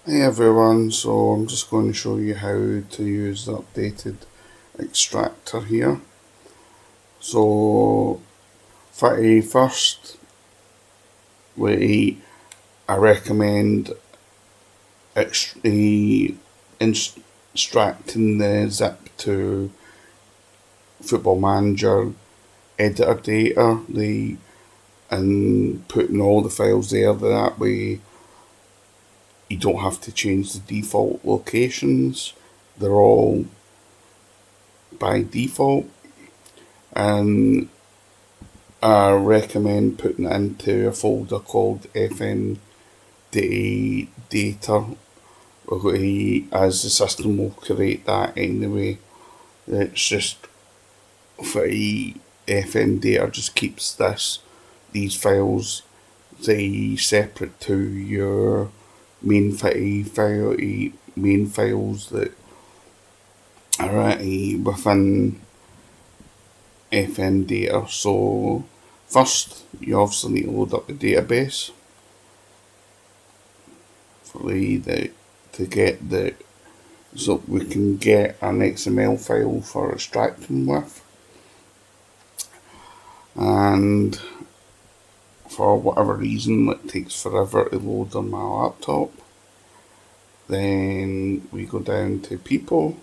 Hey everyone, so I'm just going to show you how to use the updated extractor here. So for a first way, I recommend extracting the zip to Football Manager editor data and putting all the files there. That way you don't have to change the default locations. They're all by default, and I recommend putting it into a folder called FM data, as the system will create that anyway. It's just for FM data, just keeps these files separate to your main files that are within FM data. So first, you obviously need to load up the database so we can get an XML file for extracting with. And for whatever reason, it takes forever to load on my laptop. Then we go down to people,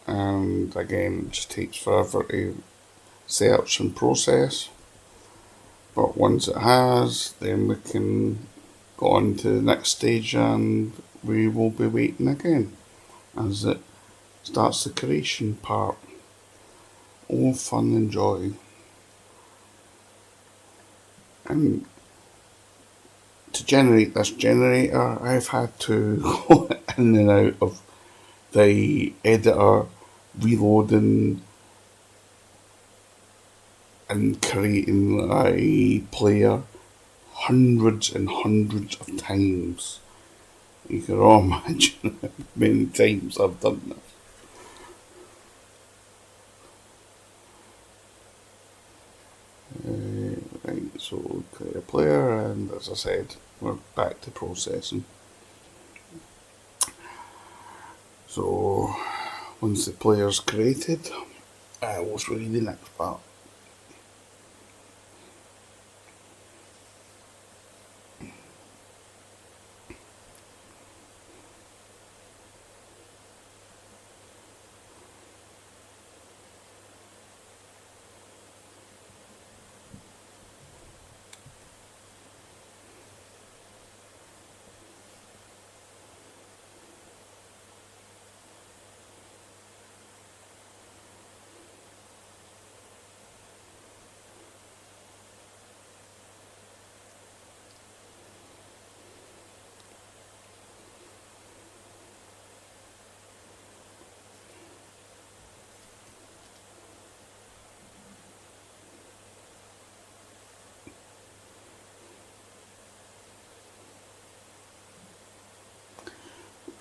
and again, it just takes forever to search and process. But once it has, then we can go on to the next stage, and we will be waiting again as it starts the creation part. All fun and joy. And to generate this generator, I've had to go in and out of the editor, reloading and creating a player hundreds and hundreds of times. You can all imagine how many times I've done this. Right, so create a player, and as I said, we're back to processing. So once the player's created, we'll show you the next part.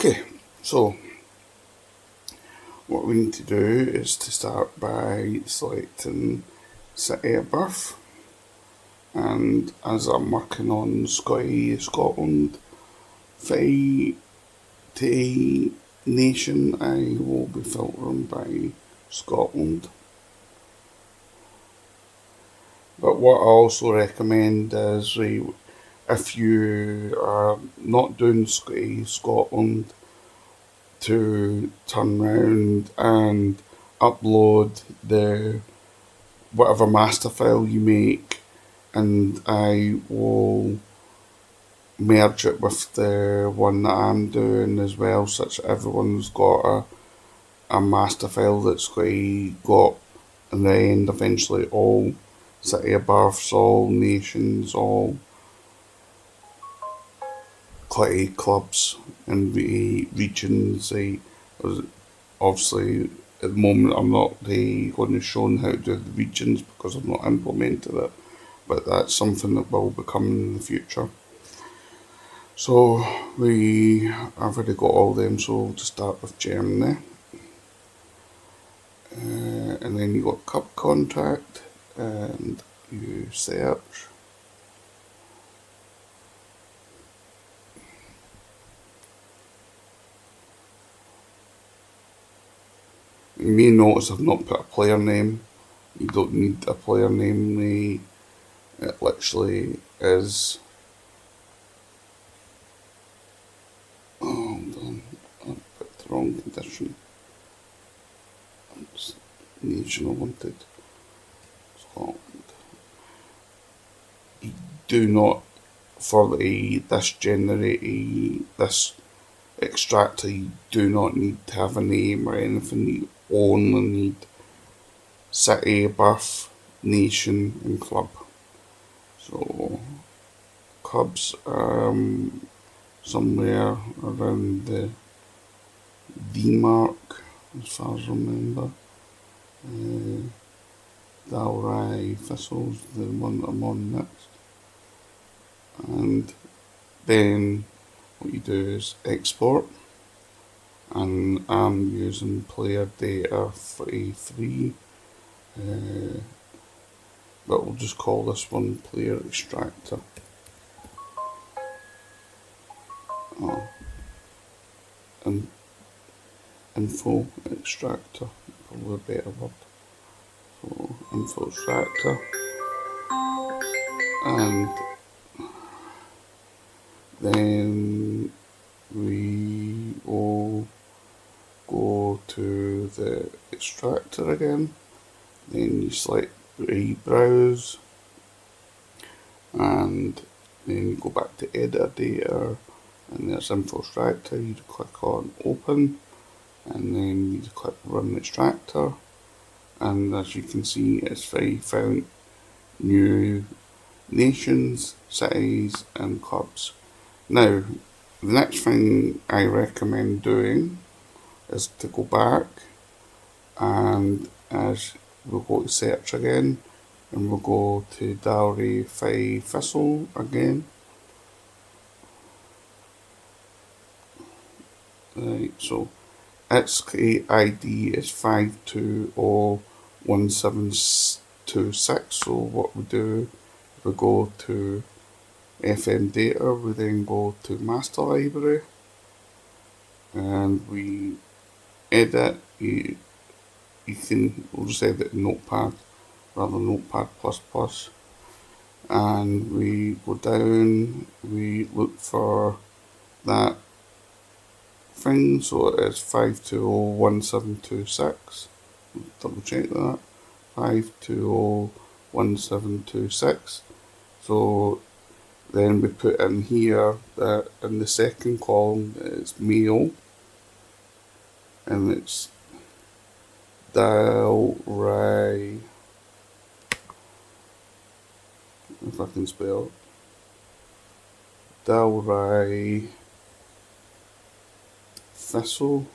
Okay, so what we need to do is to start by selecting city of birth, and as I'm working on Scotland, to nation, I will be filtering by Scotland. But what I also recommend is if you are not doing Scotland, to turn around and upload the whatever master file you make, and I will merge it with the one that I'm doing as well, such that everyone's got a master file that's got in the end eventually all city of births, all nations, all clubs and regions. Obviously at the moment I'm not going to show how to do the regions because I've not implemented it, but that's something that will be coming in the future. So I've already got all them, so we'll just start with Germany. And then you got cup contact, and you search. You may notice I've not put a player name. You don't need a player name. It literally is. Oh, hold on. I put the wrong condition. It's nation I wanted. Scotland. You do not, for this this extractor, you do not need to have a name or anything. You only need city, birth, nation and club. So clubs somewhere around the D mark, as far as I remember. Dalry Thistle's the one that I'm on next. And then what you do is export, and I'm using player data 3, but we'll just call this one player extractor. Oh. And info extractor, probably a better word. So info extractor, and then we will go to the extractor again. Then you select browse, and then you go back to editor data, and there's info extractor. You click on open, and then you click run extractor, and as you can see, it's found new nations, cities and clubs. Now, the next thing I recommend doing is to go back, and as we'll go to search again, and we'll go to Dalry Thistle again. Right, so its ID is 5201726. So what we do, we go to FM data, we then go to master library, and we edit. You can, we'll just edit Notepad rather than Notepad++, and we go down, we look for that thing, so it is 5201726. Double check that. 5201726. So then we put in here that in the second column it's mail, and it's Dalry, if I can spell it, Dalry Thistle,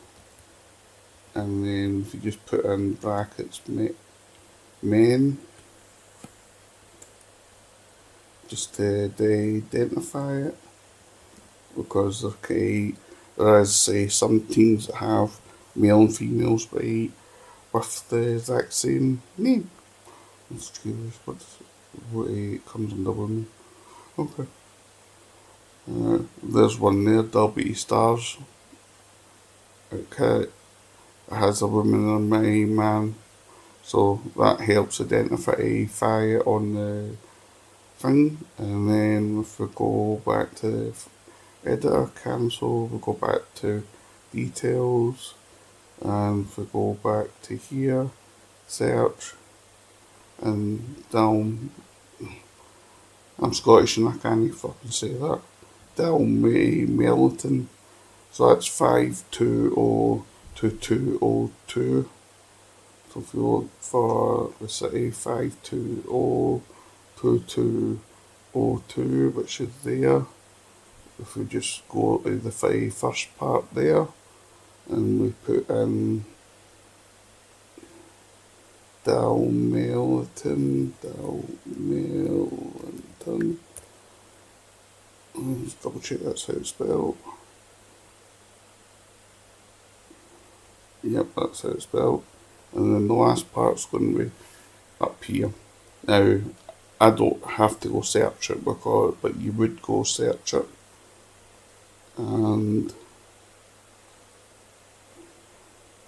and then if you just put in brackets men, just to identify it, because there is some teams that have male and females with the exact same name. I'm just curious what comes under women. Okay. There's one there, W stars. It has a woman and a man, so that helps identify it on the thing. And then if we go back to editor, cancel, we go back to details, and if we go back to here, search, and down, I'm Scottish and I can't even fucking say that, down Melton, so that's 5202202. So if you look for the city, 5202202, which is there. If we just go to the first part there, and we put in Dalmelton. Let's double check that's how it's spelled. Yep, that's how it's spelled. And then the last part's going to be up here. Now, I don't have to go search it, but you would go search it. And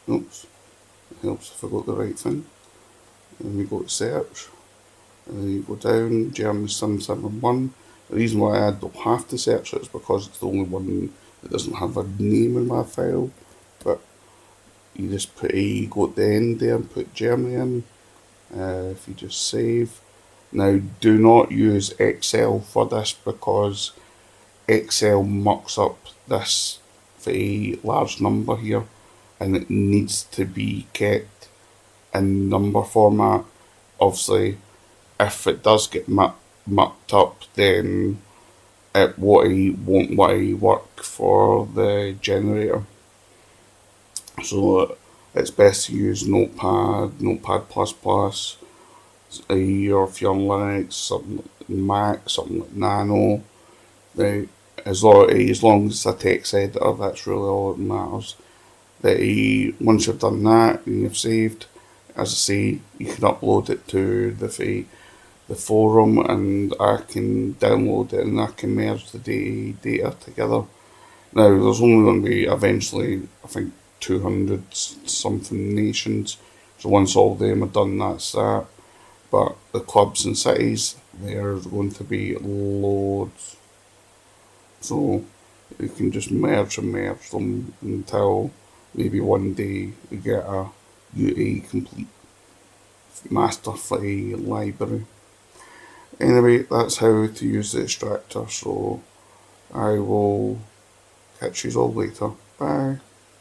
oops, helps if I got the right thing. And we go to search, and then you go down, Germany 771. The reason why I don't have to search it is because it's the only one that doesn't have a name in my file. But you just go at the end there and put Germany in. If you just save. Now, do not use Excel for this because Excel mucks up this very large number here, and it needs to be kept in number format. Obviously, if it does get mucked up, then it won't work for the generator. So it's best to use Notepad, Notepad++, or if you're on Linux, something like Mac, something like Nano. As long as it's a text editor, that's really all that matters. Once you've done that and you've saved, as I say, you can upload it to the forum, and I can download it and I can merge the data together. Now, there's only going to be eventually, I think, 200 something nations. So once all of them are done, that's that. But the clubs and cities, there's going to be loads. So you can just merge them until maybe one day we get a UA complete master file library. Anyway, that's how to use the extractor. So I will catch you all later. Bye.